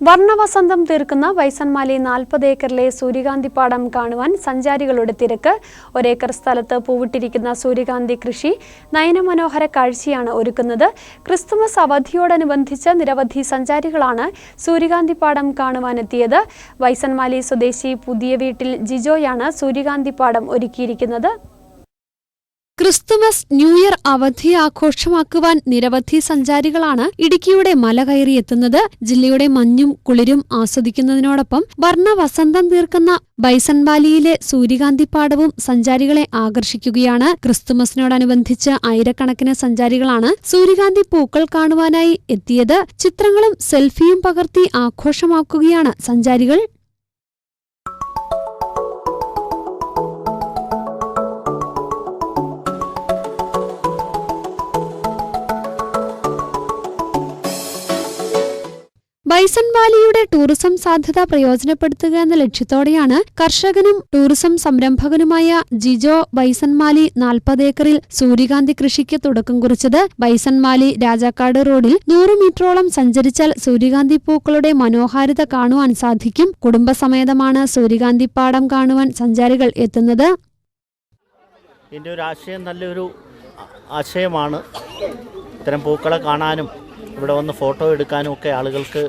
വർണ്ണവസന്തം തീർക്കുന്ന ബൈസൺമാലി 40 ഏക്കറിലെ സൂര്യകാന്തിപ്പാടം കാണുവാൻ സഞ്ചാരികളുടെ തിരക്ക്. ഒരേക്കർ സ്ഥലത്ത് പൂവിട്ടിരിക്കുന്ന സൂര്യകാന്തി കൃഷി നയനമനോഹര കാഴ്ചയാണ് ഒരുക്കുന്നത്. ക്രിസ്തുമസ് അവധിയോടനുബന്ധിച്ച് നിരവധി സഞ്ചാരികളാണ് സൂര്യകാന്തിപ്പാടം കാണുവാനെത്തിയത്. ബൈസൺമാലി സ്വദേശി പുതിയ വീട്ടിൽ ജിജോയാണ് സൂര്യകാന്തിപ്പാടം ഒരുക്കിയിരിക്കുന്നത്. ക്രിസ്തുമസ്, ന്യൂ ഇയർ അവധി ആഘോഷമാക്കുവാൻ നിരവധി സഞ്ചാരികളാണ് ഇടുക്കിയുടെ മല കയറിയെത്തുന്നത്. ജില്ലയുടെ മഞ്ഞും കുളിരും ആസ്വദിക്കുന്നതിനോടൊപ്പം വർണ്ണവസന്തം തീർക്കുന്ന ബൈസൺവാലിയിലെ സൂര്യകാന്തിപ്പാടവും സഞ്ചാരികളെ ആകർഷിക്കുകയാണ്. ക്രിസ്തുമസിനോടനുബന്ധിച്ച് ആയിരക്കണക്കിന് സഞ്ചാരികളാണ് സൂര്യകാന്തി പൂക്കൾ കാണുവാനായി എത്തിയത്. ചിത്രങ്ങളും സെൽഫിയും പകർത്തി ആഘോഷമാക്കുകയാണ് സഞ്ചാരികൾ. ബൈസൺവാലിയുടെ ടൂറിസം സാധ്യത പ്രയോജനപ്പെടുത്തുക എന്ന ലക്ഷ്യത്തോടെയാണ് കർഷകനും ടൂറിസം സംരംഭകനുമായ ജിജോ ബൈസൺമാലി 40 ഏക്കറിൽ സൂര്യകാന്തി കൃഷിക്ക് തുടക്കം കുറിച്ചത്. ബൈസൺമാലി രാജാക്കാട് റോഡിൽ 100 മീറ്ററോളം സഞ്ചരിച്ചാൽ സൂര്യകാന്തി പൂക്കളുടെ മനോഹാരിത കാണുവാൻ സാധിക്കും. കുടുംബസമേതമാണ് സൂര്യകാന്തിപ്പാടം കാണുവാൻ സഞ്ചാരികൾ എത്തുന്നത്. ഇതിൻ്റെ ഒരു ആശയം നല്ലൊരു ആശയമാണ്. ഇത്തരം പൂക്കളെ കാണാനും ഇവിടെ വന്ന് ഫോട്ടോ എടുക്കാനും ഒക്കെ ആളുകൾക്ക്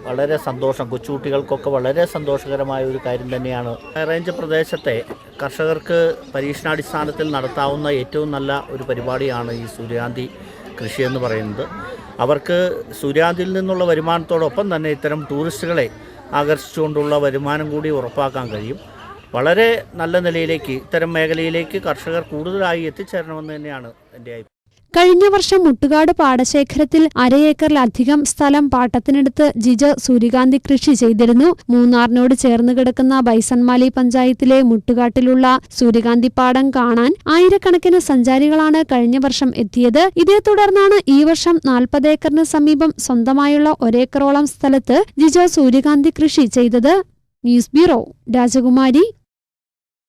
വളരെ സന്തോഷം, കൊച്ചുകുട്ടികൾക്കൊക്കെ വളരെ സന്തോഷകരമായ ഒരു കാര്യം തന്നെയാണ്. റേഞ്ച് പ്രദേശത്തെ കർഷകർക്ക് പരീക്ഷണാടിസ്ഥാനത്തിൽ നടത്താവുന്ന ഏറ്റവും നല്ല ഒരു പരിപാടിയാണ് ഈ സൂര്യകാന്തി കൃഷി എന്ന് പറയുന്നത്. അവർക്ക് സൂര്യകാന്തിയിൽ നിന്നുള്ള വരുമാനത്തോടൊപ്പം തന്നെ ഇത്തരം ടൂറിസ്റ്റുകളെ ആകർഷിച്ചുകൊണ്ടുള്ള വരുമാനം കൂടി ഉറപ്പാക്കാൻ കഴിയും. വളരെ നല്ല നിലയിലേക്ക് ഇത്തരം മേഖലയിലേക്ക് കർഷകർ കൂടുതലായി എത്തിച്ചേരണമെന്ന് തന്നെയാണ് എൻ്റെ അഭിപ്രായം. കഴിഞ്ഞ വർഷം മുട്ടുകാട് പാടശേഖരത്തിൽ 1/2 ഏക്കറിലധികം സ്ഥലം പാട്ടത്തിനെടുത്ത് ജിജോ സൂര്യകാന്തി കൃഷി ചെയ്തിരുന്നു. മൂന്നാറിനോട് ചേർന്ന് കിടക്കുന്ന ബൈസൺമാലി പഞ്ചായത്തിലെ മുട്ടുകാട്ടിലുള്ള സൂര്യകാന്തിപ്പാടം കാണാൻ ആയിരക്കണക്കിന് സഞ്ചാരികളാണ് കഴിഞ്ഞ വർഷം എത്തിയത്. ഇതേ തുടർന്നാണ് ഈ വർഷം 40 ഏക്കറിന് സമീപം സ്വന്തമായുള്ള 1 ഏക്കറോളം സ്ഥലത്ത് ജിജോ സൂര്യകാന്തി കൃഷി ചെയ്തത്. ന്യൂസ് ബ്യൂറോ, രാജകുമാരി.